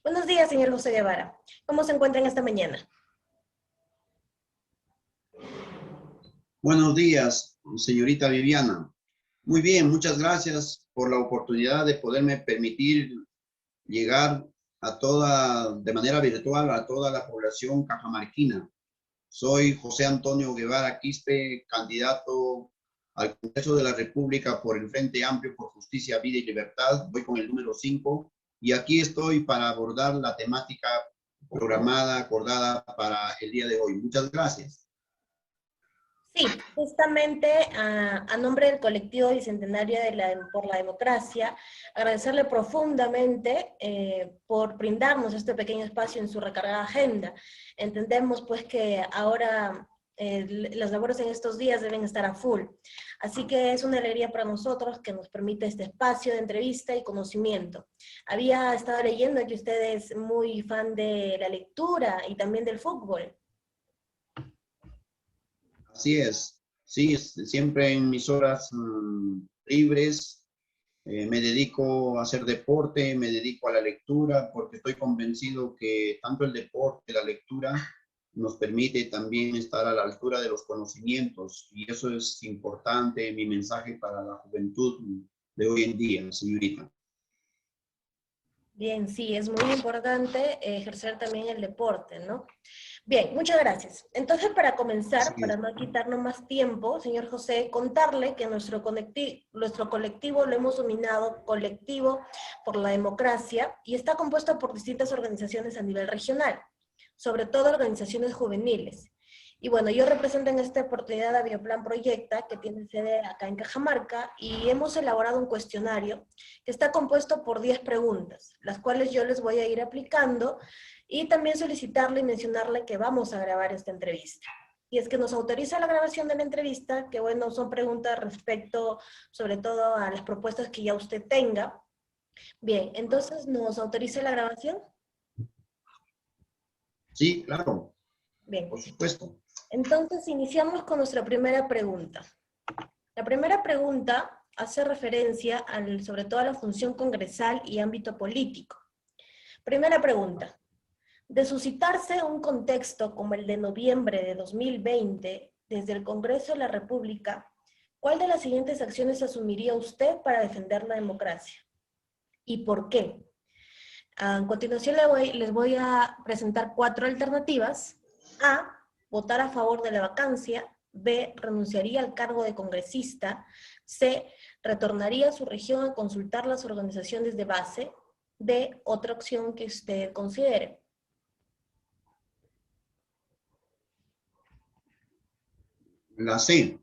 Buenos días, señor José Guevara. ¿Cómo se encuentra en esta mañana? Buenos días, señorita Viviana. Muy bien, muchas gracias por la oportunidad de poderme permitir llegar de manera virtual a toda la población cajamarquina. Soy José Antonio Guevara Quispe, candidato al Congreso de la República por el Frente Amplio por Justicia, Vida y Libertad. Voy con el número 5 y aquí estoy para abordar la temática programada, acordada para el día de hoy. Muchas gracias. Sí, justamente a nombre del colectivo Bicentenario por la Democracia, agradecerle profundamente por brindarnos este pequeño espacio en su recargada agenda. Entendemos pues que ahora las labores en estos días deben estar a full. Así que es una alegría para nosotros que nos permite este espacio de entrevista y conocimiento. Había estado leyendo que usted es muy fan de la lectura y también del fútbol. Así es, sí, siempre en mis horas libres me dedico a hacer deporte, me dedico a la lectura, porque estoy convencido que tanto el deporte, la lectura, nos permite también estar a la altura de los conocimientos, y eso es importante, mi mensaje para la juventud de hoy en día, señorita. Bien, sí, es muy importante ejercer también el deporte, ¿no? Bien, muchas gracias. Entonces, para comenzar, para no quitarnos más tiempo, señor José, contarle que nuestro colectivo lo hemos denominado Colectivo por la Democracia y está compuesto por distintas organizaciones a nivel regional, sobre todo organizaciones juveniles. Y bueno, yo represento en esta oportunidad a Bioplan Proyecta, que tiene sede acá en Cajamarca, y hemos elaborado un cuestionario que está compuesto por 10 preguntas, las cuales yo les voy a ir aplicando, y también solicitarle y mencionarle que vamos a grabar esta entrevista. Y es que nos autoriza la grabación de la entrevista, que bueno, son preguntas respecto sobre todo a las propuestas que ya usted tenga. Bien, entonces, ¿nos autoriza la grabación? Sí, claro. Bien. Por supuesto. Entonces, iniciamos con nuestra primera pregunta. La primera pregunta hace referencia sobre todo a la función congresal y ámbito político. Primera pregunta. De suscitarse un contexto como el de noviembre de 2020, desde el Congreso de la República, ¿cuál de las siguientes acciones asumiría usted para defender la democracia? ¿Y por qué? A continuación les voy a presentar 4 alternativas. A, votar a favor de la vacancia. B, renunciaría al cargo de congresista. C, retornaría a su región a consultar las organizaciones de base. D, otra opción que usted considere. La C.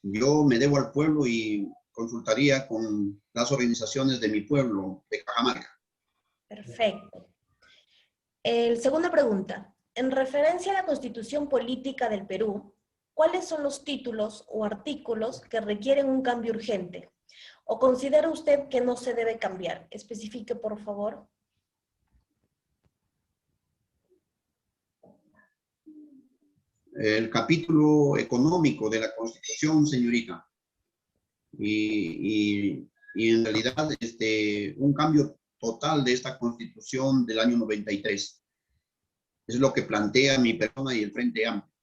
Yo me debo al pueblo y consultaría con las organizaciones de mi pueblo, de Cajamarca. Perfecto. Segunda pregunta. En referencia a la Constitución Política del Perú, ¿cuáles son los títulos o artículos que requieren un cambio urgente? ¿O considera usted que no se debe cambiar? Especifique, por favor. El capítulo económico de la Constitución, señorita. Y en realidad un cambio total de esta Constitución del año 93. Es lo que plantea mi persona y el Frente Amplio.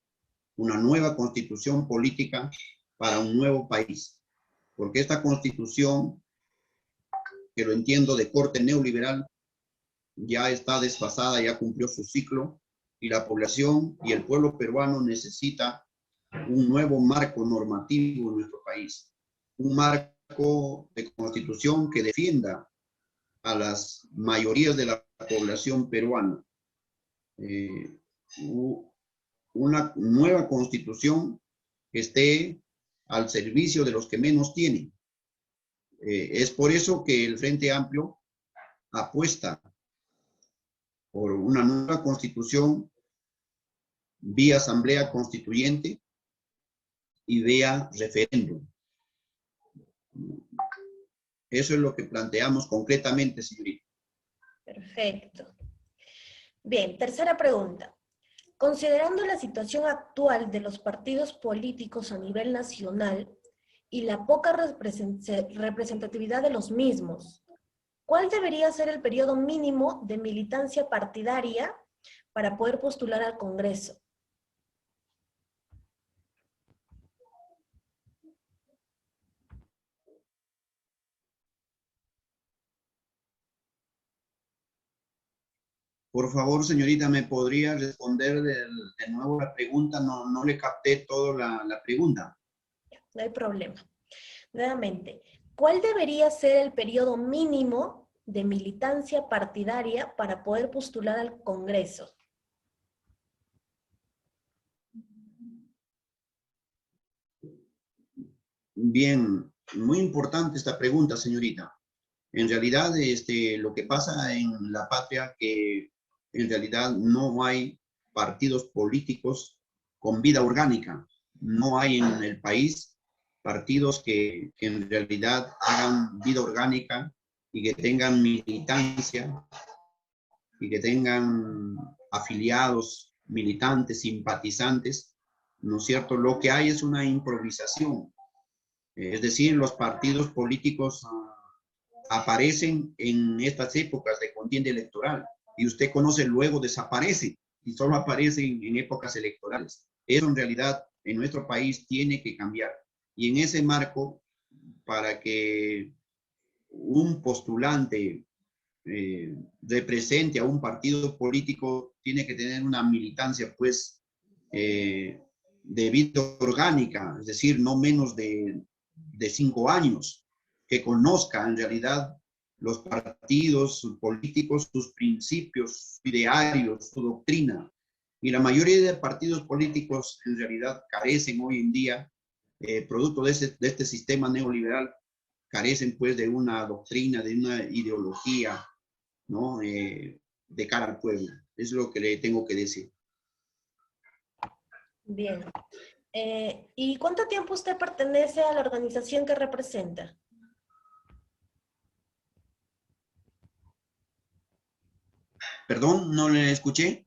Una nueva Constitución política para un nuevo país. Porque esta Constitución, que lo entiendo de corte neoliberal, ya está desfasada, ya cumplió su ciclo, y la población y el pueblo peruano necesita un nuevo marco normativo en nuestro país. Un marco de constitución que defienda a las mayorías de la población peruana. Una nueva constitución que esté al servicio de los que menos tienen. Es por eso que el Frente Amplio apuesta por una nueva constitución vía asamblea constituyente y vía referéndum. Eso es lo que planteamos concretamente, señorita. Perfecto. Bien, tercera pregunta. Considerando la situación actual de los partidos políticos a nivel nacional y la poca representatividad de los mismos, ¿cuál debería ser el periodo mínimo de militancia partidaria para poder postular al Congreso? Por favor, señorita, ¿me podría responder de nuevo la pregunta? No, no le capté toda la pregunta. No hay problema. Nuevamente, ¿cuál debería ser el periodo mínimo de militancia partidaria para poder postular al Congreso? Bien, muy importante esta pregunta, señorita. En realidad, lo que pasa en la patria que en realidad no hay partidos políticos con vida orgánica. No hay en el país partidos que en realidad hagan vida orgánica y que tengan militancia y que tengan afiliados, militantes, simpatizantes, ¿no es cierto? Lo que hay es una improvisación. Es decir, los partidos políticos aparecen en estas épocas de contienda electoral y usted conoce luego desaparece y solo aparecen en épocas electorales. Eso en realidad en nuestro país tiene que cambiar. Y en ese marco, para que un postulante represente a un partido político, tiene que tener una militancia, pues, de vida orgánica, es decir, no menos de 5 años, que conozca en realidad los partidos políticos, sus principios, su ideario, su doctrina. Y la mayoría de partidos políticos en realidad carecen hoy en día, producto de este sistema neoliberal, carecen pues de una doctrina, de una ideología, ¿no? De cara al pueblo. Es lo que le tengo que decir. Bien. ¿Y cuánto tiempo usted pertenece a la organización que representa? Perdón, no le escuché.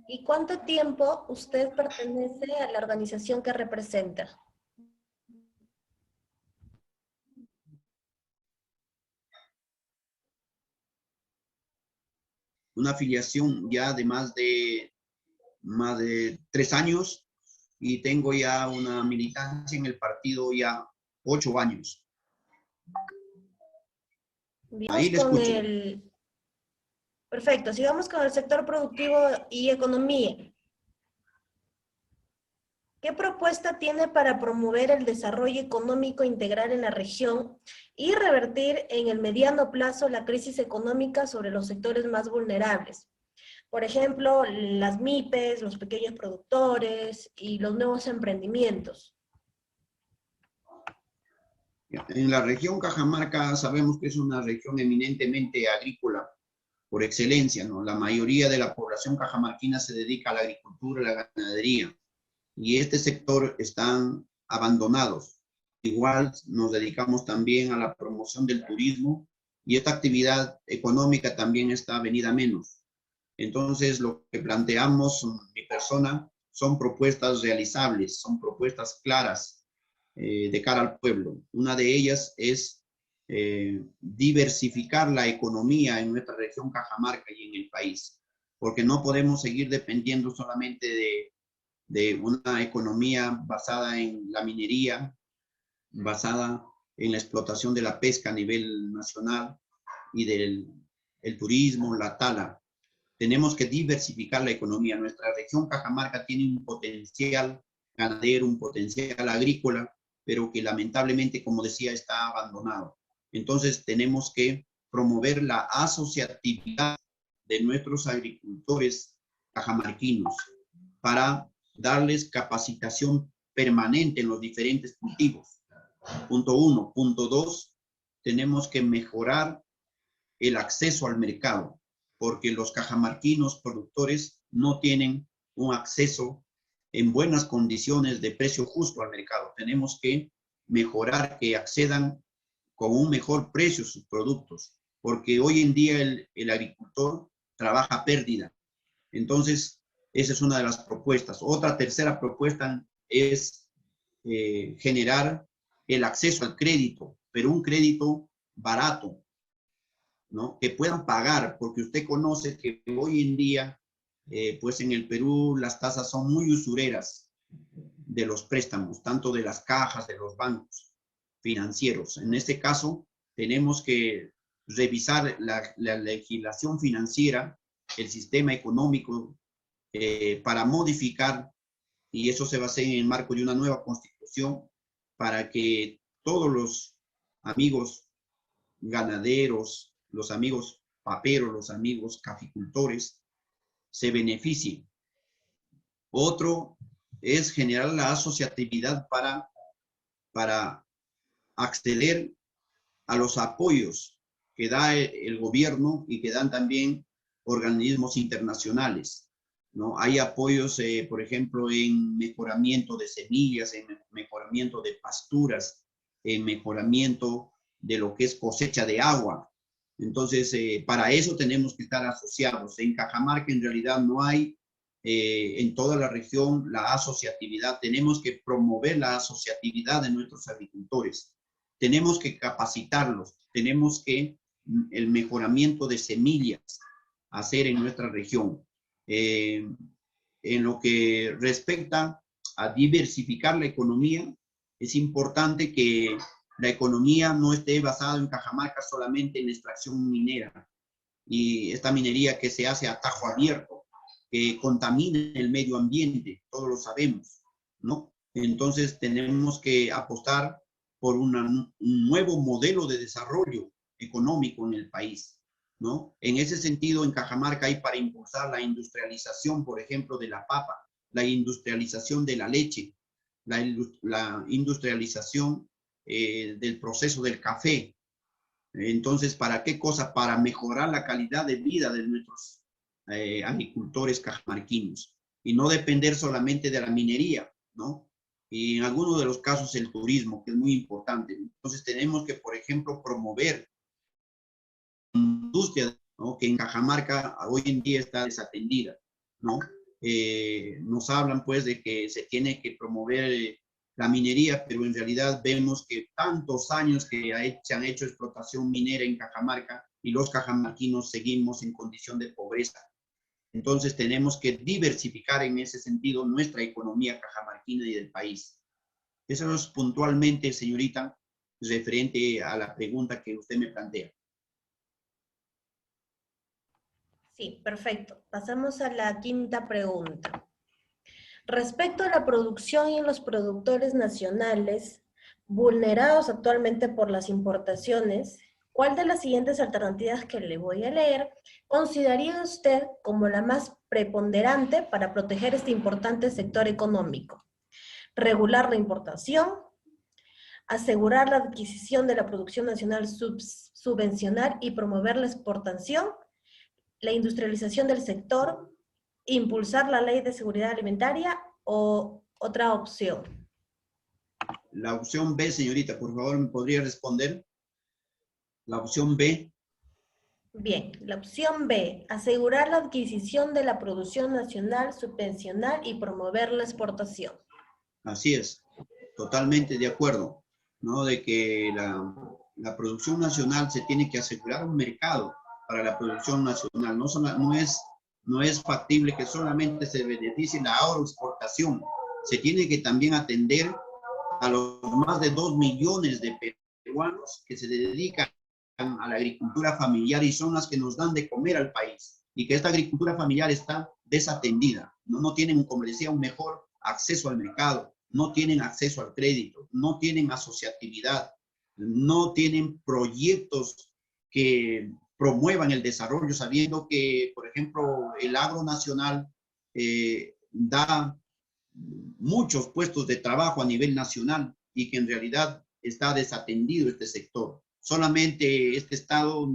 ¿Y cuánto tiempo usted pertenece a la organización que representa? Una afiliación ya de más de 3 años y tengo ya una militancia en el partido ya 8 años. Ahí Sigamos le con escucho. el... Perfecto, sigamos con el sector productivo y economía. ¿Qué propuesta tiene para promover el desarrollo económico integral en la región y revertir en el mediano plazo la crisis económica sobre los sectores más vulnerables? Por ejemplo, las MIPES, los pequeños productores y los nuevos emprendimientos. En la región Cajamarca sabemos que es una región eminentemente agrícola por excelencia, ¿no? La mayoría de la población cajamarquina se dedica a la agricultura y la ganadería, y este sector están abandonados. Igual nos dedicamos también a la promoción del turismo y esta actividad económica también está venida menos. Entonces, lo que planteamos, mi persona, son propuestas realizables, son propuestas claras de cara al pueblo. Una de ellas es diversificar la economía en nuestra región Cajamarca y en el país, porque no podemos seguir dependiendo solamente de una economía basada en la minería, basada en la explotación de la pesca a nivel nacional y del el turismo, la tala. Tenemos que diversificar la economía. Nuestra región Cajamarca tiene un potencial ganadero, un potencial agrícola, pero que lamentablemente, como decía, está abandonado. Entonces tenemos que promover la asociatividad de nuestros agricultores cajamarquinos para darles capacitación permanente en los diferentes cultivos. Punto 1. Punto 2, tenemos que mejorar el acceso al mercado, porque los cajamarquinos productores no tienen un acceso en buenas condiciones de precio justo al mercado. Tenemos que mejorar que accedan con un mejor precio sus productos, porque hoy en día el agricultor trabaja a pérdida. Entonces, esa es una de las propuestas. Otra tercera propuesta es generar el acceso al crédito, pero un crédito barato, ¿no? Que puedan pagar, porque usted conoce que hoy en día, pues en el Perú las tasas son muy usureras de los préstamos, tanto de las cajas, de los bancos financieros. En este caso, tenemos que revisar la legislación financiera, el sistema económico, para modificar, y eso se va a hacer en el marco de una nueva constitución, para que todos los amigos ganaderos, los amigos paperos, los amigos caficultores, se beneficien. Otro es generar la asociatividad para acceder a los apoyos que da el gobierno y que dan también organismos internacionales, ¿no? Hay apoyos, por ejemplo, en mejoramiento de semillas, en mejoramiento de pasturas, en mejoramiento de lo que es cosecha de agua. Entonces, para eso tenemos que estar asociados. En Cajamarca, en realidad, no hay en toda la región la asociatividad. Tenemos que promover la asociatividad de nuestros agricultores. Tenemos que capacitarlos. Tenemos que el mejoramiento de semillas hacer en nuestra región. En lo que respecta a diversificar la economía, es importante que la economía no esté basada en Cajamarca solamente en extracción minera y esta minería que se hace a tajo abierto, que contamina el medio ambiente, todos lo sabemos, ¿no? Entonces tenemos que apostar por un nuevo modelo de desarrollo económico en el país, ¿no? En ese sentido, en Cajamarca hay para impulsar la industrialización, por ejemplo, de la papa, la industrialización de la leche, la industrialización del proceso del café. Entonces, ¿para qué cosa? Para mejorar la calidad de vida de nuestros agricultores cajamarquinos y no depender solamente de la minería, ¿no? Y en algunos de los casos el turismo, que es muy importante. Entonces, tenemos que, por ejemplo, promover industria, ¿no? Que en Cajamarca hoy en día está desatendida, ¿no? Nos hablan pues de que se tiene que promover la minería, pero en realidad vemos que tantos años que se han hecho explotación minera en Cajamarca y los cajamarquinos seguimos en condición de pobreza. Entonces tenemos que diversificar en ese sentido nuestra economía cajamarquina y del país. Eso es puntualmente, señorita, referente a la pregunta que usted me plantea. Sí, perfecto. Pasamos a la quinta pregunta. Respecto a la producción y los productores nacionales vulnerados actualmente por las importaciones, ¿cuál de las siguientes alternativas que le voy a leer consideraría usted como la más preponderante para proteger este importante sector económico? Regular la importación, asegurar la adquisición de la producción nacional, subvencionar y promover la exportación, la industrialización del sector, impulsar la ley de seguridad alimentaria o otra opción. La opción B, señorita, por favor, ¿me podría responder? La opción B. Bien, la opción B, asegurar la adquisición de la producción nacional, subvencionar y promover la exportación. Así es, totalmente de acuerdo, ¿no? De que la producción nacional se tiene que asegurar un mercado para la producción nacional. No es factible que solamente se beneficie la agroexportación. Se tiene que también atender a los más de 2 millones de peruanos que se dedican a la agricultura familiar y son las que nos dan de comer al país. Y que esta agricultura familiar está desatendida. No tienen, como decía, un mejor acceso al mercado, no tienen acceso al crédito, no tienen asociatividad, no tienen proyectos que promuevan el desarrollo, sabiendo que, por ejemplo, el agro nacional da muchos puestos de trabajo a nivel nacional y que en realidad está desatendido este sector. Solamente este Estado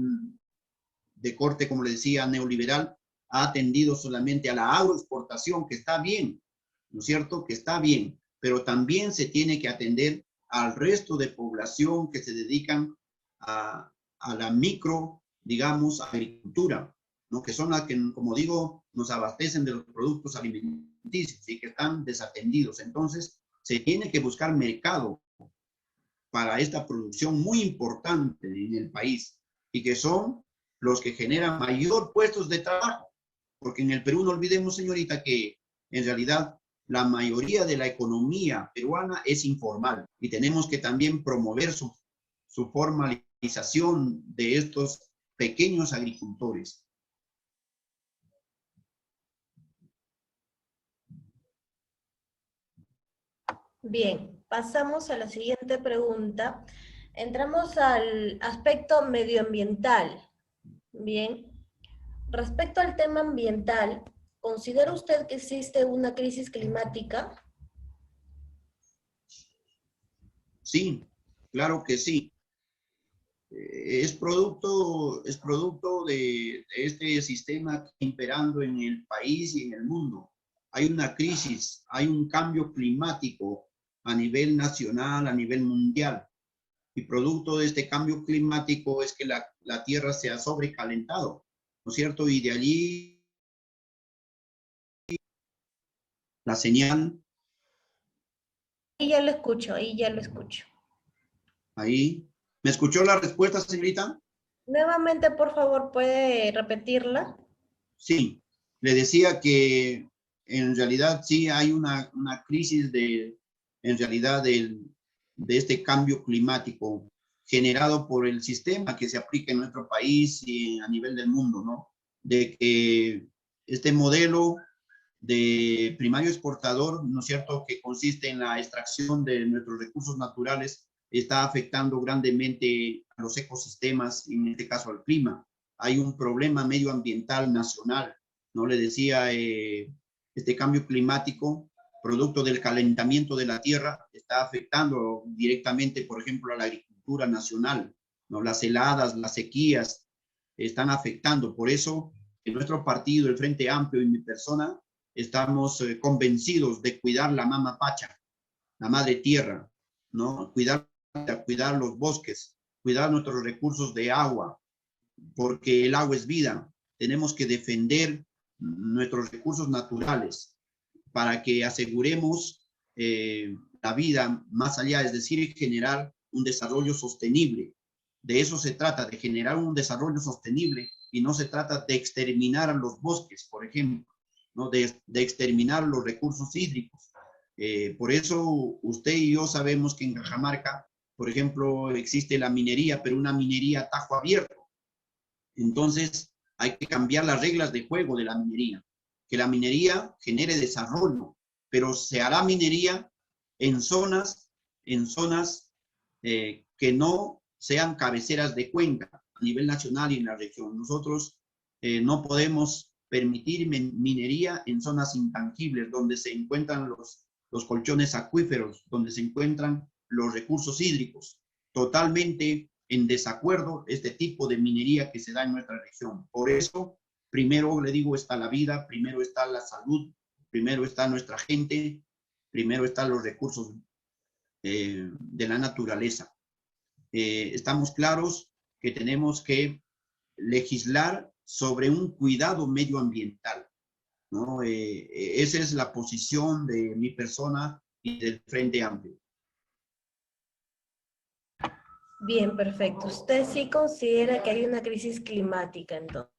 de corte, como le decía, neoliberal, ha atendido solamente a la agroexportación, que está bien, ¿no es cierto? Que está bien, pero también se tiene que atender al resto de población que se dedican a la micro, digamos, agricultura, ¿no? Que son las que, como digo, nos abastecen de los productos alimenticios y que están desatendidos. Entonces, se tiene que buscar mercado para esta producción muy importante en el país y que son los que generan mayor puestos de trabajo. Porque en el Perú no olvidemos, señorita, que en realidad la mayoría de la economía peruana es informal y tenemos que también promover su formalización de estos pequeños agricultores. Bien, pasamos a la siguiente pregunta. Entramos al aspecto medioambiental. Bien, respecto al tema ambiental, ¿considera usted que existe una crisis climática? Sí, claro que sí. Es producto de este sistema imperando en el país y en el mundo. Hay una crisis, hay un cambio climático a nivel nacional, a nivel mundial. Y producto de este cambio climático es que la Tierra se ha sobrecalentado, ¿no es cierto? Y de allí la señal, Y ya lo escucho, ahí ya lo escucho. ahí. ¿Me escuchó la respuesta, señorita? Nuevamente, por favor, ¿puede repetirla? Sí, le decía que en realidad sí hay una crisis en realidad de este cambio climático generado por el sistema que se aplica en nuestro país y a nivel del mundo, ¿no? De que este modelo de primario exportador, ¿no es cierto?, que consiste en la extracción de nuestros recursos naturales, está afectando grandemente a los ecosistemas, en este caso al clima. Hay un problema medioambiental nacional, ¿no? Le decía, este cambio climático, producto del calentamiento de la tierra, está afectando directamente, por ejemplo, a la agricultura nacional, ¿no? Las heladas, las sequías están afectando. Por eso, en nuestro partido, el Frente Amplio y mi persona, estamos convencidos de cuidar la mama pacha, la madre tierra, ¿no? Cuidar los bosques, cuidar nuestros recursos de agua, porque el agua es vida. Tenemos que defender nuestros recursos naturales para que aseguremos la vida más allá, es decir, generar un desarrollo sostenible. De eso se trata, de generar un desarrollo sostenible y no se trata de exterminar los bosques, por ejemplo, ¿no? De exterminar los recursos hídricos. Por eso usted y yo sabemos que en Cajamarca, por ejemplo, existe la minería, pero una minería a tajo abierto. Entonces, hay que cambiar las reglas de juego de la minería. Que la minería genere desarrollo, pero se hará minería en zonas que no sean cabeceras de cuenca a nivel nacional y en la región. Nosotros no podemos permitir minería en zonas intangibles, donde se encuentran los colchones acuíferos, donde se encuentran los recursos hídricos. Totalmente en desacuerdo este tipo de minería que se da en nuestra región. Por eso, primero le digo, está la vida, primero está la salud, primero está nuestra gente, primero están los recursos de la naturaleza. Estamos claros que tenemos que legislar sobre un cuidado medioambiental, ¿no? Esa es la posición de mi persona y del Frente Amplio. Bien, perfecto. ¿Usted sí considera que hay una crisis climática entonces?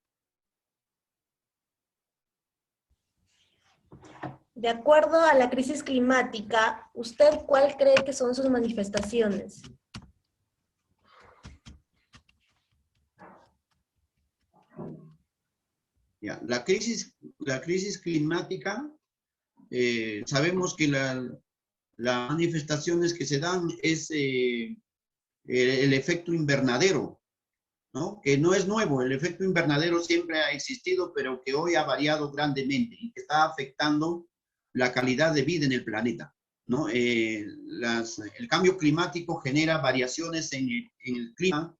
De acuerdo a la crisis climática, ¿usted cuál cree que son sus manifestaciones? Ya, la crisis climática, sabemos que las manifestaciones que se dan es el efecto invernadero, ¿no? Que no es nuevo, el efecto invernadero siempre ha existido, pero que hoy ha variado grandemente y que está afectando la calidad de vida en el planeta, ¿no? El cambio climático genera variaciones en el clima,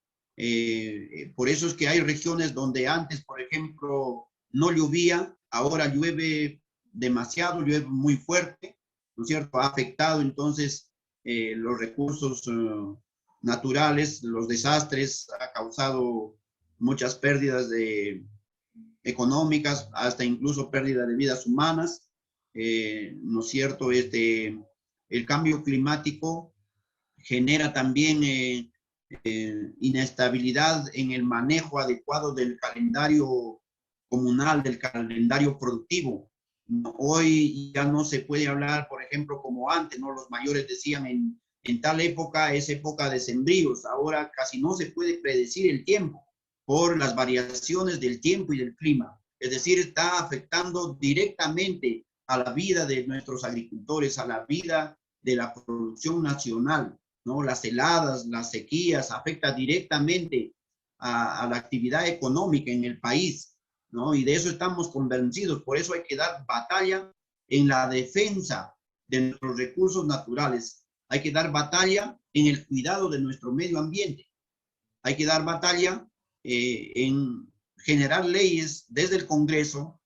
por eso es que hay regiones donde antes, por ejemplo, no llovía, ahora llueve demasiado, llueve muy fuerte, ¿no es cierto? Ha afectado entonces los recursos naturales, los desastres, ha causado muchas pérdidas económicas, hasta incluso pérdida de vidas humanas, ¿no es cierto? El cambio climático genera también inestabilidad en el manejo adecuado del calendario comunal, del calendario productivo. Hoy ya no se puede hablar, por ejemplo, como antes, ¿no? Los mayores decían en tal época es época de sembríos. Ahora casi no se puede predecir el tiempo por las variaciones del tiempo y del clima. Es decir, está afectando directamente a la vida de nuestros agricultores, a la vida de la producción nacional, ¿no? Las heladas, las sequías afectan directamente a la actividad económica en el país, ¿no? Y de eso estamos convencidos. Por eso hay que dar batalla en la defensa de nuestros recursos naturales. Hay que dar batalla en el cuidado de nuestro medio ambiente. Hay que dar batalla en generar leyes desde el Congreso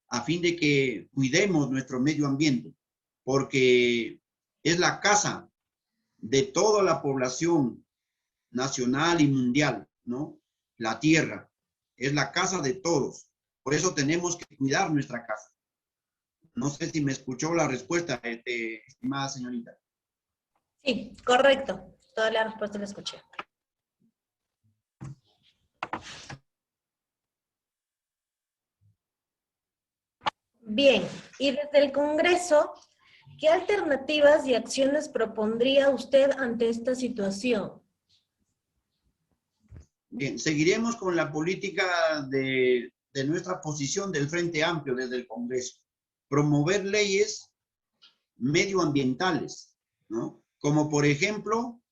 a fin de que cuidemos nuestro medio ambiente, porque es la casa de toda la población nacional y mundial, ¿no? La tierra es la casa de todos. Por eso tenemos que cuidar nuestra casa. No sé si me escuchó la respuesta, estimada señorita. Sí, correcto. Toda la respuesta la escuché. Bien, y desde el Congreso, ¿qué alternativas y acciones propondría usted ante esta situación? Bien, seguiremos con la política de nuestra posición del Frente Amplio desde el Congreso. Promover leyes medioambientales, ¿no? Como por ejemplo,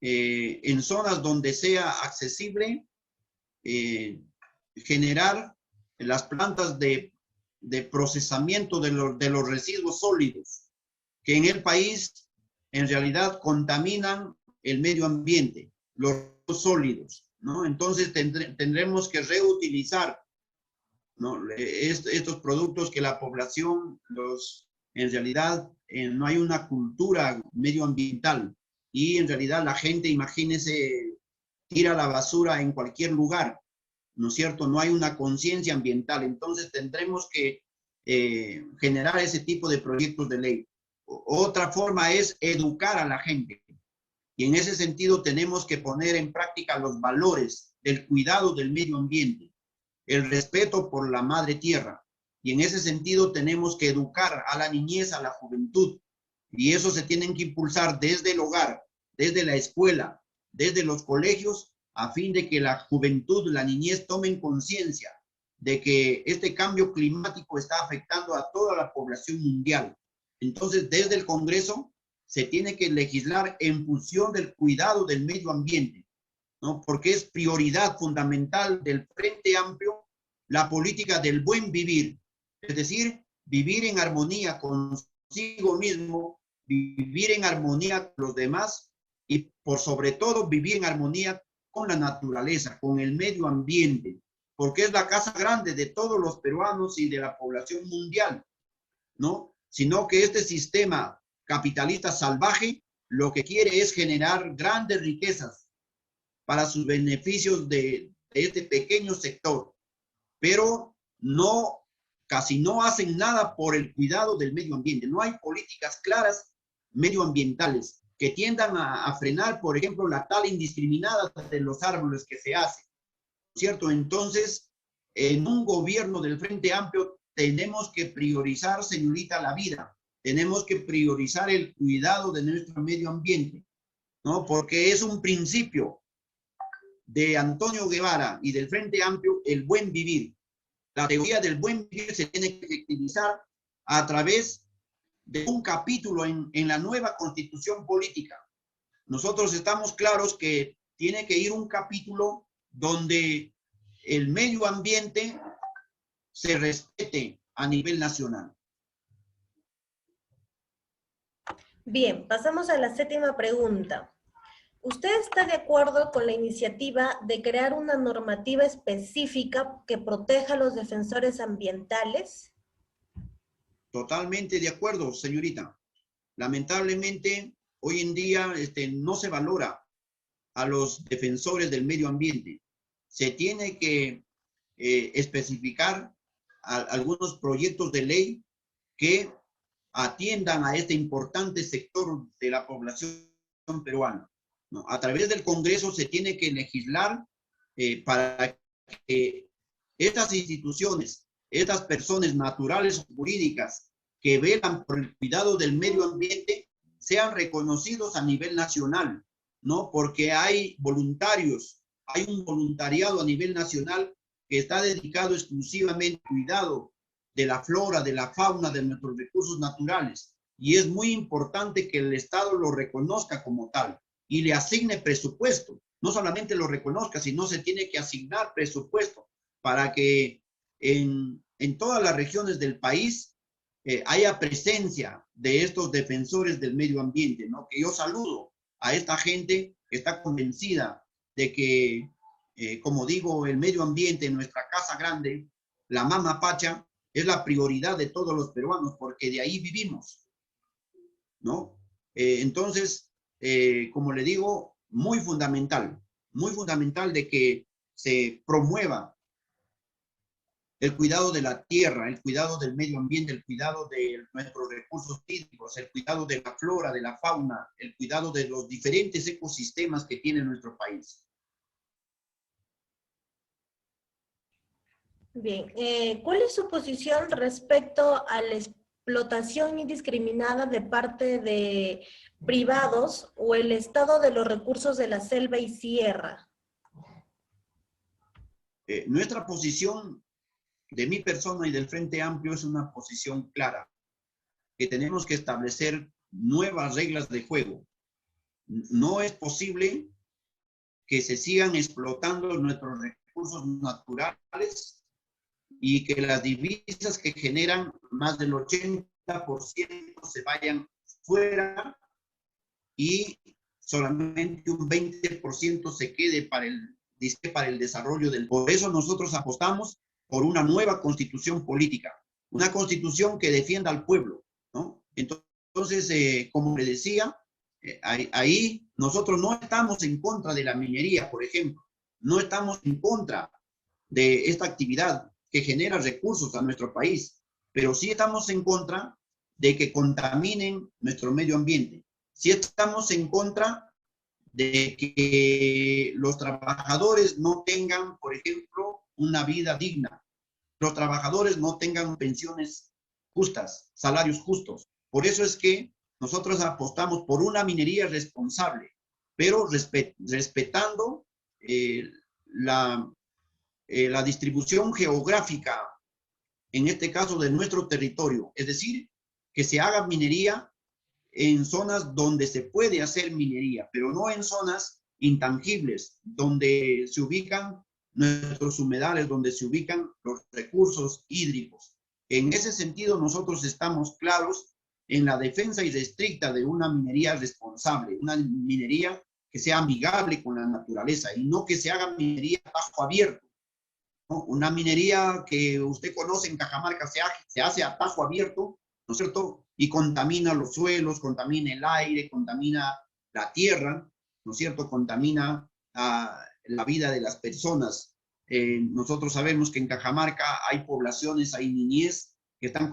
en zonas donde sea accesible, generar las plantas de procesamiento de los residuos sólidos, que en el país en realidad contaminan el medio ambiente, los sólidos, ¿no? Entonces tendremos que reutilizar, ¿no? Estos productos que la población, en realidad no hay una cultura medioambiental y en realidad la gente, imagínese, tira la basura en cualquier lugar, ¿no es cierto? No hay una conciencia ambiental, entonces tendremos que generar ese tipo de proyectos de ley. Otra forma es educar a la gente. Y en ese sentido tenemos que poner en práctica los valores del cuidado del medio ambiente, el respeto por la madre tierra. Y en ese sentido tenemos que educar a la niñez, a la juventud. Y eso se tiene que impulsar desde el hogar, desde la escuela, desde los colegios, a fin de que la juventud, la niñez tomen conciencia de que este cambio climático está afectando a toda la población mundial. Entonces, desde el Congreso se tiene que legislar en función del cuidado del medio ambiente, ¿no? Porque es prioridad fundamental del Frente Amplio la política del buen vivir, es decir, vivir en armonía consigo mismo, vivir en armonía con los demás y por sobre todo vivir en armonía con la naturaleza, con el medio ambiente, porque es la casa grande de todos los peruanos y de la población mundial, ¿no? Sino que este sistema capitalista salvaje lo que quiere es generar grandes riquezas para sus beneficios de este pequeño sector, pero casi no hacen nada por el cuidado del medio ambiente. No hay políticas claras medioambientales que tiendan a frenar, por ejemplo, la tala indiscriminada de los árboles que se hace, ¿cierto? Entonces, en un gobierno del Frente Amplio tenemos que priorizar, señorita, la vida. Tenemos que priorizar el cuidado de nuestro medio ambiente, ¿no? Porque es un principio de Antonio Guevara y del Frente Amplio, el buen vivir. La teoría del buen vivir se tiene que efectivizar a través de un capítulo en la nueva constitución política. Nosotros estamos claros que tiene que ir un capítulo donde el medio ambiente se respete a nivel nacional. Bien, pasamos a la séptima pregunta. ¿Usted está de acuerdo con la iniciativa de crear una normativa específica que proteja a los defensores ambientales? Totalmente de acuerdo, señorita. Lamentablemente, hoy en día no se valora a los defensores del medio ambiente. Se tiene que especificar algunos proyectos de ley que atiendan a este importante sector de la población peruana. ¿no? A través del Congreso se tiene que legislar para que estas instituciones, estas personas naturales o jurídicas que velan por el cuidado del medio ambiente sean reconocidos a nivel nacional, ¿no? Porque hay voluntarios, hay un voluntariado a nivel nacional que está dedicado exclusivamente al cuidado de la flora, de la fauna, de nuestros recursos naturales. Y es muy importante que el Estado lo reconozca como tal y le asigne presupuesto. No solamente lo reconozca, sino se tiene que asignar presupuesto para que en todas las regiones del país haya presencia de estos defensores del medio ambiente, ¿no? Que yo saludo a esta gente que está convencida de que, como digo, el medio ambiente en nuestra casa grande, la Mama Pacha, es la prioridad de todos los peruanos, porque de ahí vivimos, ¿no? Entonces, como le digo, muy fundamental de que se promueva el cuidado de la tierra, el cuidado del medio ambiente, el cuidado de nuestros recursos hídricos, el cuidado de la flora, de la fauna, el cuidado de los diferentes ecosistemas que tiene nuestro país. Bien, ¿cuál es su posición respecto a la explotación indiscriminada de parte de privados o el estado de los recursos de la selva y sierra? Nuestra posición de mi persona y del Frente Amplio es una posición clara, que tenemos que establecer nuevas reglas de juego. No es posible que se sigan explotando nuestros recursos naturales y que las divisas que generan más del 80% se vayan fuera y solamente un 20% se quede para el desarrollo del. Por eso nosotros apostamos por una nueva constitución política, una constitución que defienda al pueblo, ¿no? Entonces, como le decía, ahí nosotros no estamos en contra de la minería, por ejemplo, no estamos en contra de esta actividad que genera recursos a nuestro país, pero sí estamos en contra de que contaminen nuestro medio ambiente. Sí estamos en contra de que los trabajadores no tengan, por ejemplo, una vida digna. Los trabajadores no tengan pensiones justas, salarios justos. Por eso es que nosotros apostamos por una minería responsable, pero respetando la distribución geográfica, en este caso de nuestro territorio. Es decir, que se haga minería en zonas donde se puede hacer minería, pero no en zonas intangibles, donde se ubican nuestros humedales, donde se ubican los recursos hídricos. En ese sentido, nosotros estamos claros en la defensa irrestricta de una minería responsable, una minería que sea amigable con la naturaleza y no que se haga minería a tajo abierto, ¿no? Una minería que usted conoce en Cajamarca se hace a tajo abierto, ¿no es cierto? Y contamina los suelos, contamina el aire, contamina la tierra, ¿no es cierto? Contamina la vida de las personas. Nosotros sabemos que en Cajamarca hay poblaciones, hay niñez que están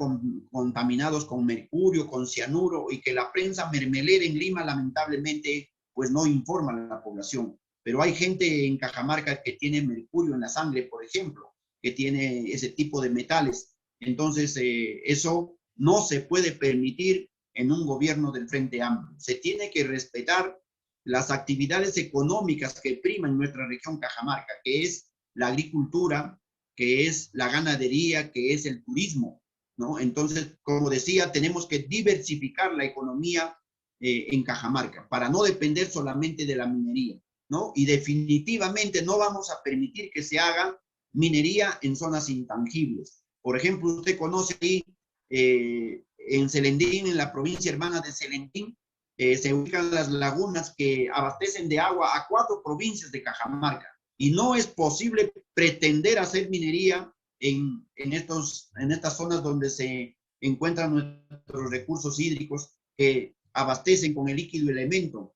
contaminados con mercurio, con cianuro, y que la prensa mermelera en Lima lamentablemente pues no informa a la población. Pero hay gente en Cajamarca que tiene mercurio en la sangre, por ejemplo, que tiene ese tipo de metales. Entonces, eso no se puede permitir en un gobierno del Frente Amplio. Se tiene que respetar las actividades económicas que priman en nuestra región Cajamarca, que es la agricultura, que es la ganadería, que es el turismo, ¿no? Entonces, como decía, tenemos que diversificar la economía en Cajamarca para no depender solamente de la minería, ¿no? Y definitivamente no vamos a permitir que se haga minería en zonas intangibles. Por ejemplo, usted conoce ahí en Selendín, en la provincia hermana de Selendín, se ubican las lagunas que abastecen de agua a 4 provincias de Cajamarca. Y no es posible pretender hacer minería en estas zonas donde se encuentran nuestros recursos hídricos que abastecen con el líquido elemento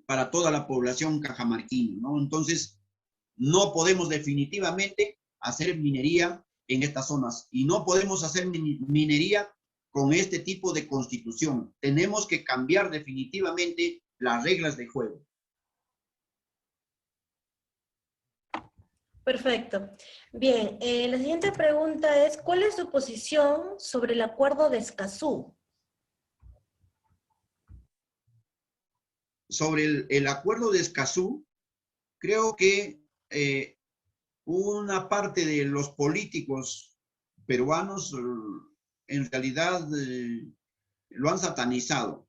para toda la población cajamarquina, ¿no? Entonces, no podemos definitivamente hacer minería en estas zonas y no podemos hacer minería con este tipo de constitución. Tenemos que cambiar definitivamente las reglas de juego. Perfecto. Bien, la siguiente pregunta es, ¿cuál es su posición sobre el acuerdo de Escazú? Sobre el acuerdo de Escazú, creo que una parte de los políticos peruanos en realidad lo han satanizado.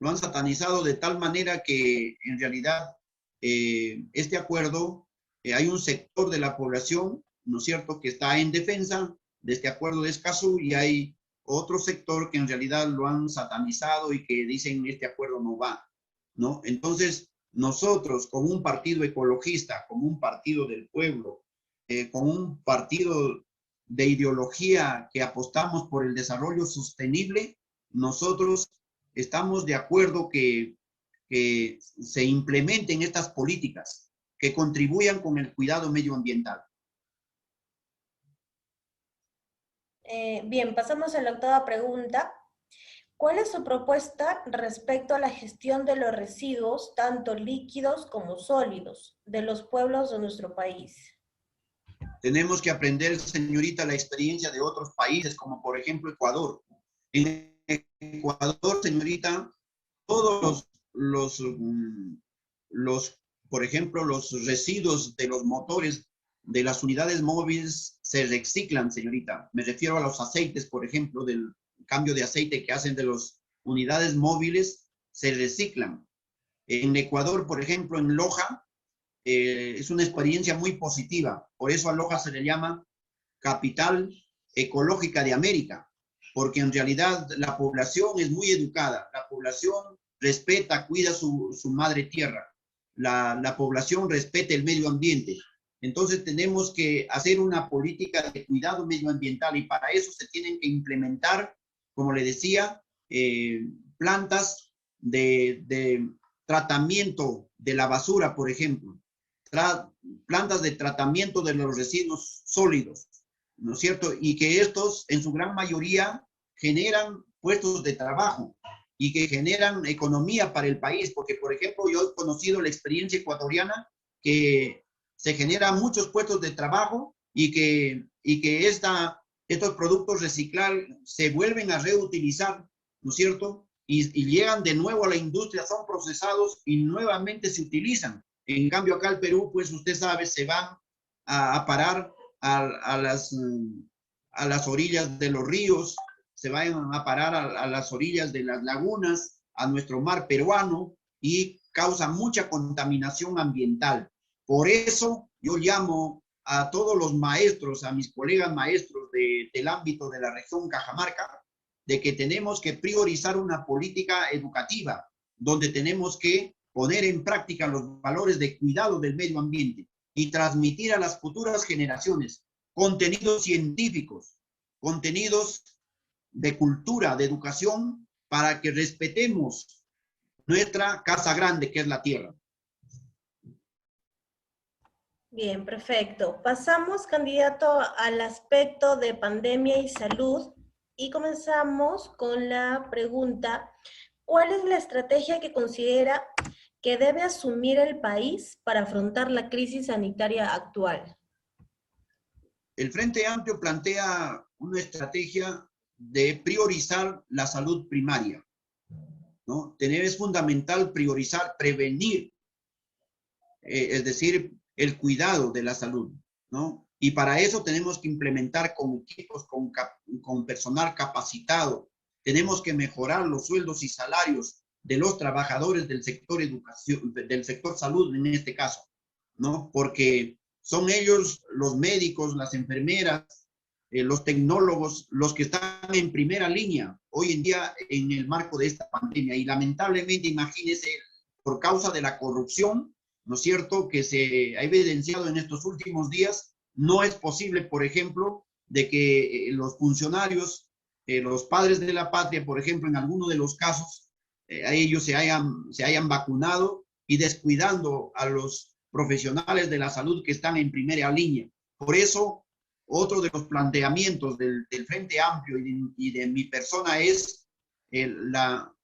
Lo han satanizado de tal manera que en realidad este acuerdo, hay un sector de la población, ¿no es cierto?, que está en defensa de este acuerdo de Escazú y hay otro sector que en realidad lo han satanizado y que dicen este acuerdo no va, ¿no? Entonces, nosotros como un partido ecologista, como un partido del pueblo, como un partido de ideología que apostamos por el desarrollo sostenible, nosotros estamos de acuerdo que se implementen estas políticas que contribuyan con el cuidado medioambiental. Bien, pasamos a la octava pregunta. ¿Cuál es su propuesta respecto a la gestión de los residuos, tanto líquidos como sólidos, de los pueblos de nuestro país? Tenemos que aprender, señorita, la experiencia de otros países, como por ejemplo Ecuador. En Ecuador, señorita, todos por ejemplo, los residuos de los motores de las unidades móviles se reciclan, señorita. Me refiero a los aceites, por ejemplo, del cambio de aceite que hacen de las unidades móviles, se reciclan. En Ecuador, por ejemplo, en Loja, es una experiencia muy positiva. Por eso a Loja se le llama capital ecológica de América, porque en realidad la población es muy educada, la población respeta, cuida su madre tierra, la población respeta el medio ambiente. Entonces tenemos que hacer una política de cuidado medioambiental y para eso se tienen que implementar, como le decía, plantas de tratamiento de la basura, por ejemplo, plantas de tratamiento de los residuos sólidos, ¿no es cierto? Y que estos, en su gran mayoría, generan puestos de trabajo y que generan economía para el país, porque, por ejemplo, yo he conocido la experiencia ecuatoriana que se generan muchos puestos de trabajo y que estos productos reciclados se vuelven a reutilizar, ¿no es cierto? Y llegan de nuevo a la industria, son procesados y nuevamente se utilizan. En cambio, acá el Perú, pues usted sabe, se van a parar a las orillas de los ríos, se van a parar a las orillas de las lagunas, a nuestro mar peruano y causa mucha contaminación ambiental. Por eso yo llamo a todos los maestros, a mis colegas maestros del ámbito de la región Cajamarca, de que tenemos que priorizar una política educativa, donde tenemos que poner en práctica los valores de cuidado del medio ambiente y transmitir a las futuras generaciones contenidos científicos, contenidos de cultura, de educación, para que respetemos nuestra casa grande, que es la tierra. Bien, perfecto. Pasamos, candidato, al aspecto de pandemia y salud y comenzamos con la pregunta, ¿cuál es la estrategia que considera que debe asumir el país para afrontar la crisis sanitaria actual? El Frente Amplio plantea una estrategia de priorizar la salud primaria, ¿no? Es fundamental priorizar, prevenir, es decir, el cuidado de la salud, ¿no? Y para eso tenemos que implementar con equipos, con personal capacitado, tenemos que mejorar los sueldos y salarios de los trabajadores del sector educación, del sector salud en este caso, ¿no? Porque son ellos, los médicos, las enfermeras, los tecnólogos, los que están en primera línea hoy en día en el marco de esta pandemia. Y lamentablemente, imagínense, por causa de la corrupción, ¿no es cierto?, que se ha evidenciado en estos últimos días, no es posible, por ejemplo, de que los funcionarios, los padres de la patria, por ejemplo, en alguno de los casos, a ellos se hayan vacunado y descuidando a los profesionales de la salud que están en primera línea. Por eso, otro de los planteamientos del Frente Amplio y de mi persona es la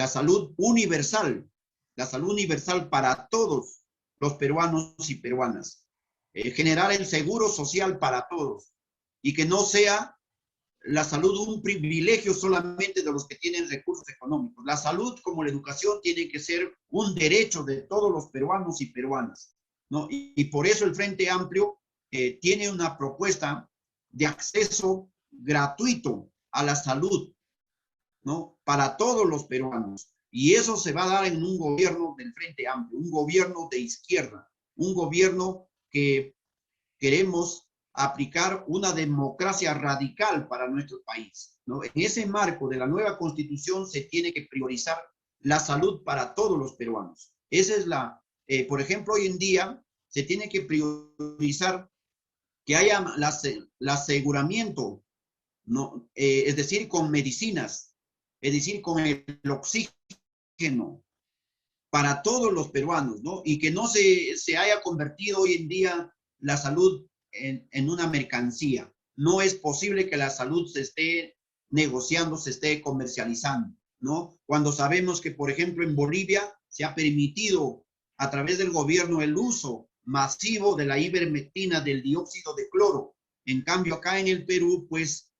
salud universal, la salud universal para todos los peruanos y peruanas. generar el seguro social para todos y que no sea la salud un privilegio solamente de los que tienen recursos económicos. La salud, como la educación, tiene que ser un derecho de todos los peruanos y peruanas, ¿no? Y por eso el Frente Amplio tiene una propuesta de acceso gratuito a la salud, ¿no? Para todos los peruanos. Y eso se va a dar en un gobierno del Frente Amplio, un gobierno de izquierda, un gobierno que queremos aplicar una democracia radical para nuestro país, ¿no? En ese marco de la nueva constitución se tiene que priorizar la salud para todos los peruanos. Esa es por ejemplo, hoy en día se tiene que priorizar que haya el aseguramiento, ¿no? Es decir, con medicinas, es decir, con el oxígeno para todos los peruanos, ¿no? Y que no se haya convertido hoy en día la salud en una mercancía. No es posible que la salud se esté negociando, se esté comercializando, ¿no? Cuando sabemos que, por ejemplo, en Bolivia se ha permitido a través del gobierno el uso masivo de la ivermectina, del dióxido de cloro. En cambio, acá en el Perú, pues,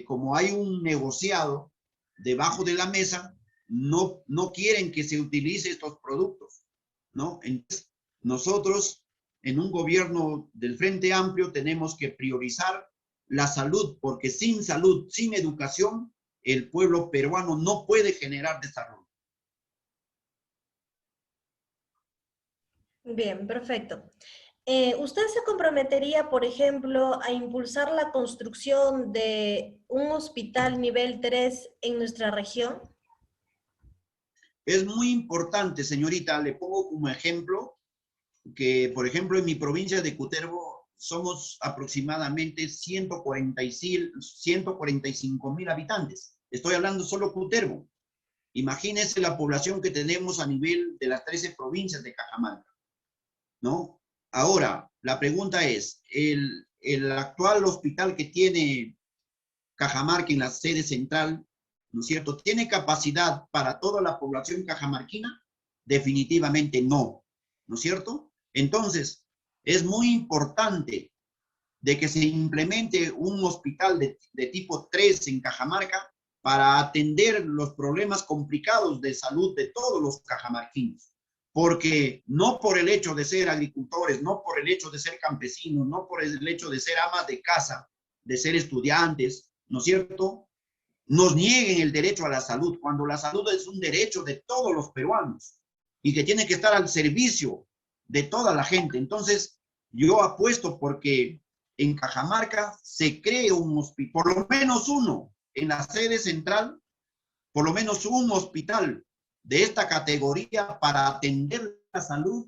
como hay un negociado debajo de la mesa, no quieren que se utilice estos productos, ¿no? Entonces, nosotros en un gobierno del Frente Amplio tenemos que priorizar la salud, porque sin salud, sin educación, el pueblo peruano no puede generar desarrollo. Bien, perfecto. ¿Usted se comprometería, por ejemplo, a impulsar la construcción de un hospital nivel 3 en nuestra región? Es muy importante, señorita, le pongo como ejemplo que, por ejemplo, en mi provincia de Cutervo somos aproximadamente 145,000 habitantes. Estoy hablando solo Cutervo. Imagínense la población que tenemos a nivel de las 13 provincias de Cajamarca, ¿no? Ahora, la pregunta es, el actual hospital que tiene Cajamarca en la sede central, ¿no es cierto?, ¿tiene capacidad para toda la población cajamarquina? Definitivamente no, ¿no es cierto? Entonces, es muy importante de que se implemente un hospital de tipo 3 en Cajamarca para atender los problemas complicados de salud de todos los cajamarquinos. Porque no por el hecho de ser agricultores, no por el hecho de ser campesinos, no por el hecho de ser amas de casa, de ser estudiantes, ¿no es cierto?, nos nieguen el derecho a la salud, cuando la salud es un derecho de todos los peruanos y que tiene que estar al servicio de toda la gente. Entonces, yo apuesto porque en Cajamarca se cree un hospital, por lo menos uno, en la sede central, por lo menos un hospital de esta categoría para atender la salud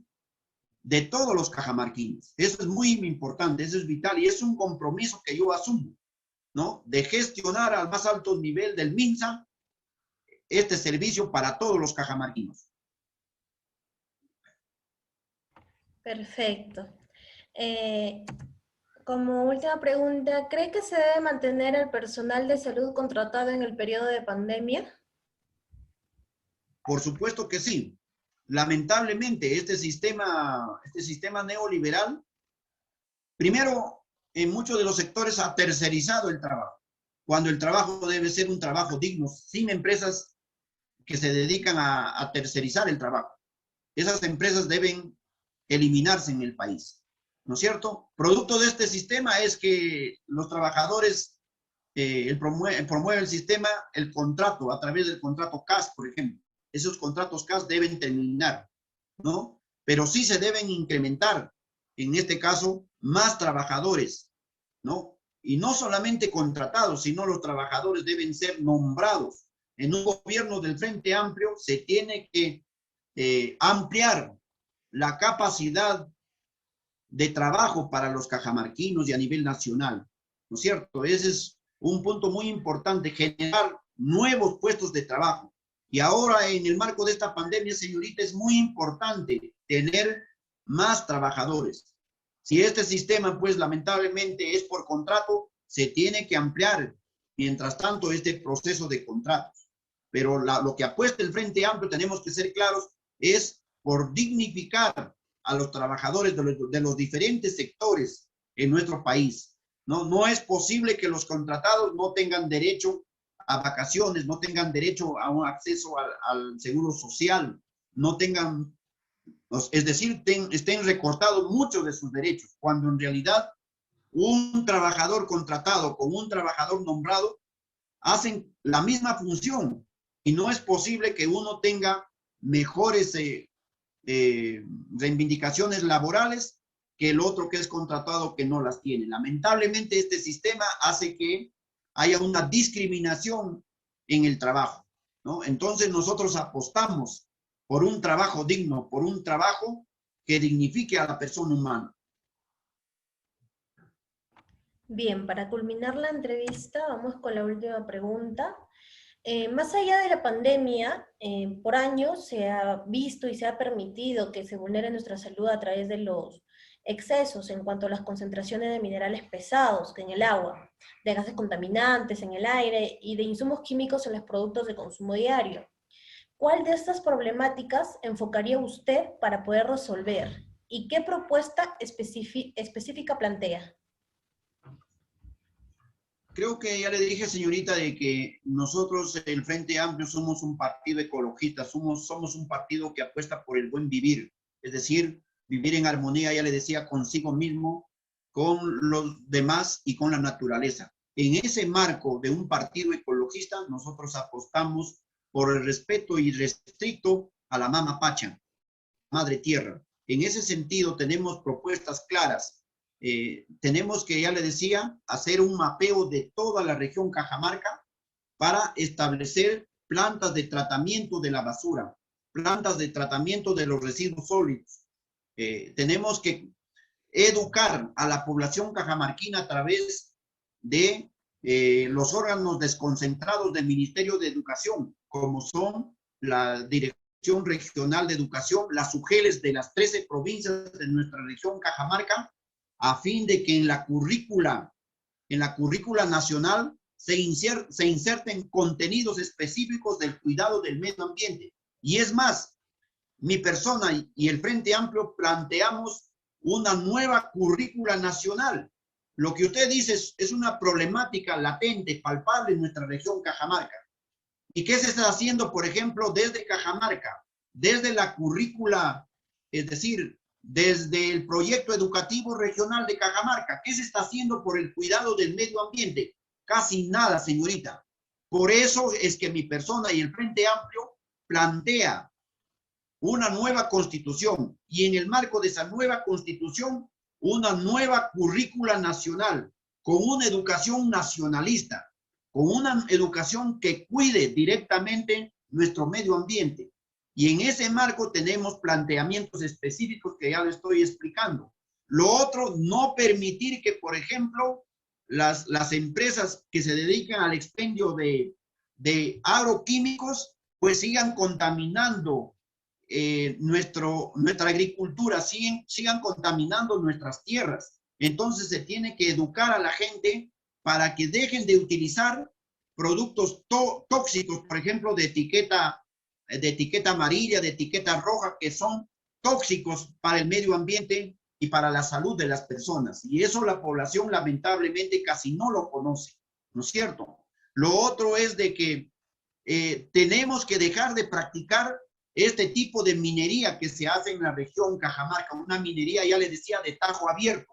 de todos los cajamarquinos. Eso es muy importante, eso es vital y es un compromiso que yo asumo, ¿no? De gestionar al más alto nivel del MINSA este servicio para todos los cajamarquinos. Perfecto. Como última pregunta, ¿cree que se debe mantener el personal de salud contratado en el periodo de pandemia? Por supuesto que sí. Lamentablemente, este sistema neoliberal, primero, en muchos de los sectores ha tercerizado el trabajo, cuando el trabajo debe ser un trabajo digno, sin empresas que se dedican a tercerizar el trabajo. Esas empresas deben eliminarse en el país, ¿no es cierto? Producto de este sistema es que los trabajadores promueve el sistema, el contrato, a través del contrato CAS, por ejemplo. Esos contratos CAS deben terminar, ¿no? Pero sí se deben incrementar, en este caso, más trabajadores, ¿no? Y no solamente contratados, sino los trabajadores deben ser nombrados. En un gobierno del Frente Amplio se tiene que ampliar la capacidad de trabajo para los cajamarquinos y a nivel nacional, ¿no es cierto? Ese es un punto muy importante, generar nuevos puestos de trabajo. Y ahora en el marco de esta pandemia, señorita, es muy importante tener más trabajadores. Si este sistema, pues lamentablemente es por contrato, se tiene que ampliar, mientras tanto, este proceso de contratos. Pero lo que apuesta el Frente Amplio, tenemos que ser claros, es por dignificar a los trabajadores de los diferentes sectores en nuestro país. No es posible que los contratados no tengan derecho a vacaciones, no tengan derecho a un acceso al seguro social, no tengan, es decir, estén recortados muchos de sus derechos, cuando en realidad un trabajador contratado con un trabajador nombrado hacen la misma función, y no es posible que uno tenga mejores reivindicaciones laborales que el otro que es contratado que no las tiene. Lamentablemente este sistema hace que haya una discriminación en el trabajo, ¿no? Entonces nosotros apostamos por un trabajo digno, por un trabajo que dignifique a la persona humana. Bien, para culminar la entrevista, vamos con la última pregunta. Más allá de la pandemia, por años se ha visto y se ha permitido que se vulnere nuestra salud a través de los excesos en cuanto a las concentraciones de minerales pesados en el agua, de gases contaminantes en el aire y de insumos químicos en los productos de consumo diario. ¿Cuál de estas problemáticas enfocaría usted para poder resolver? ¿Y qué propuesta específica plantea? Creo que ya le dije, señorita, de que nosotros, el Frente Amplio, somos un partido ecologista, somos un partido que apuesta por el buen vivir, es decir, vivir en armonía, ya le decía, consigo mismo, con los demás y con la naturaleza. En ese marco de un partido ecologista, nosotros apostamos por el respeto irrestricto a la Mama Pacha, Madre Tierra. En ese sentido, tenemos propuestas claras. Tenemos que, ya le decía, hacer un mapeo de toda la región Cajamarca para establecer plantas de tratamiento de la basura, plantas de tratamiento de los residuos sólidos. Tenemos que educar a la población cajamarquina a través de los órganos desconcentrados del Ministerio de Educación, como son la Dirección Regional de Educación, las UGELES de las 13 provincias de nuestra región Cajamarca, a fin de que en la currícula nacional se inserten contenidos específicos del cuidado del medio ambiente. Y es más, mi persona y el Frente Amplio planteamos una nueva currícula nacional. Lo que usted dice es una problemática latente, palpable en nuestra región Cajamarca. ¿Y qué se está haciendo, por ejemplo, desde Cajamarca? Desde la currícula, es decir, desde el proyecto educativo regional de Cajamarca. ¿Qué se está haciendo por el cuidado del medio ambiente? Casi nada, señorita. Por eso es que mi persona y el Frente Amplio plantea una nueva constitución, y en el marco de esa nueva constitución, una nueva currícula nacional, con una educación nacionalista, con una educación que cuide directamente nuestro medio ambiente. Y en ese marco tenemos planteamientos específicos que ya le estoy explicando. Lo otro, no permitir que, por ejemplo, las empresas que se dedican al expendio de agroquímicos, pues sigan contaminando nuestra agricultura, sigan contaminando nuestras tierras. Entonces se tiene que educar a la gente para que dejen de utilizar productos tóxicos, por ejemplo, de etiqueta amarilla, de etiqueta roja, que son tóxicos para el medio ambiente y para la salud de las personas. Y eso la población lamentablemente casi no lo conoce, ¿no es cierto? Lo otro es de que tenemos que dejar de practicar este tipo de minería que se hace en la región Cajamarca, una minería, ya les decía, de tajo abierto.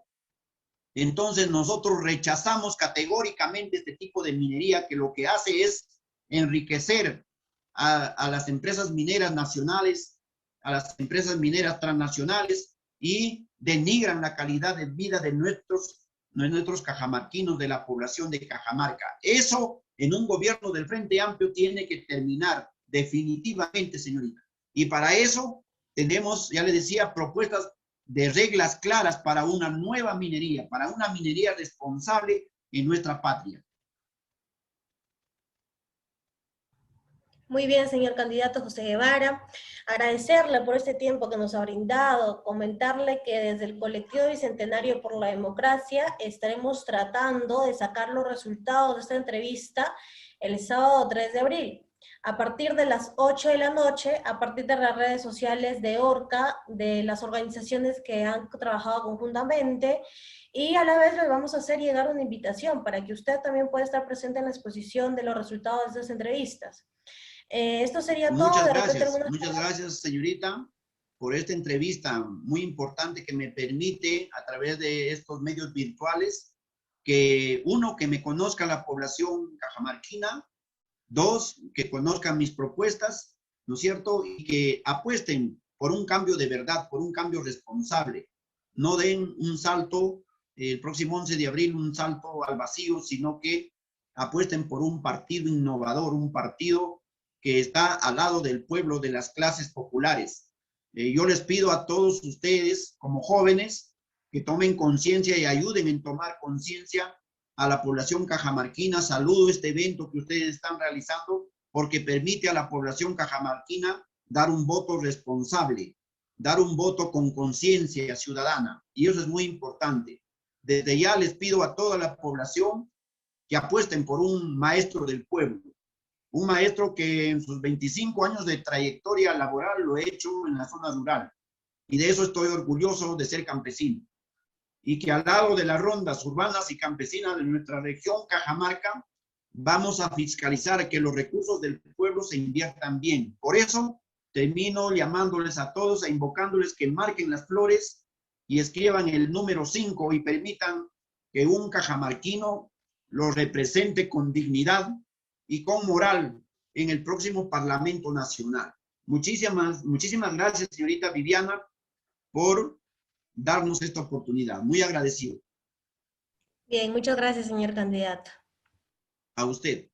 Entonces nosotros rechazamos categóricamente este tipo de minería, que lo que hace es enriquecer a las empresas mineras nacionales, a las empresas mineras transnacionales, y denigran la calidad de vida de nuestros cajamarquinos, de la población de Cajamarca. Eso en un gobierno del Frente Amplio tiene que terminar definitivamente, señorita. Y para eso tenemos, ya le decía, propuestas de reglas claras para una nueva minería, para una minería responsable en nuestra patria. Muy bien, señor candidato José Guevara. Agradecerle por este tiempo que nos ha brindado, comentarle que desde el colectivo Bicentenario por la Democracia estaremos tratando de sacar los resultados de esta entrevista el sábado 3 de abril. a partir de las 8 de la noche, a partir de las redes sociales de ORCA, de las organizaciones que han trabajado conjuntamente, y a la vez les vamos a hacer llegar una invitación para que usted también pueda estar presente en la exposición de los resultados de estas entrevistas. Esto sería todo, de repente algunas... Muchas gracias, señorita, por esta entrevista muy importante que me permite, a través de estos medios virtuales, que uno, que me conozca la población cajamarquina, dos, que conozcan mis propuestas, ¿no es cierto? Y que apuesten por un cambio de verdad, por un cambio responsable. No den un salto, el próximo 11 de abril, un salto al vacío, sino que apuesten por un partido innovador, un partido que está al lado del pueblo, de las clases populares. Yo les pido a todos ustedes, como jóvenes, que tomen conciencia y ayuden en tomar conciencia a la población cajamarquina. Saludo este evento que ustedes están realizando porque permite a la población cajamarquina dar un voto responsable, dar un voto con conciencia ciudadana, y eso es muy importante. Desde ya les pido a toda la población que apuesten por un maestro del pueblo, un maestro que en sus 25 años de trayectoria laboral lo he hecho en la zona rural, y de eso estoy orgulloso de ser campesino. Y que al lado de las rondas urbanas y campesinas de nuestra región Cajamarca, vamos a fiscalizar que los recursos del pueblo se inviertan bien. Por eso termino llamándoles a todos, e invocándoles que marquen las flores y escriban el número 5 y permitan que un cajamarquino los represente con dignidad y con moral en el próximo Parlamento Nacional. Muchísimas gracias, señorita Viviana, por darnos esta oportunidad. Muy agradecido. Bien, muchas gracias, señor candidato. A usted.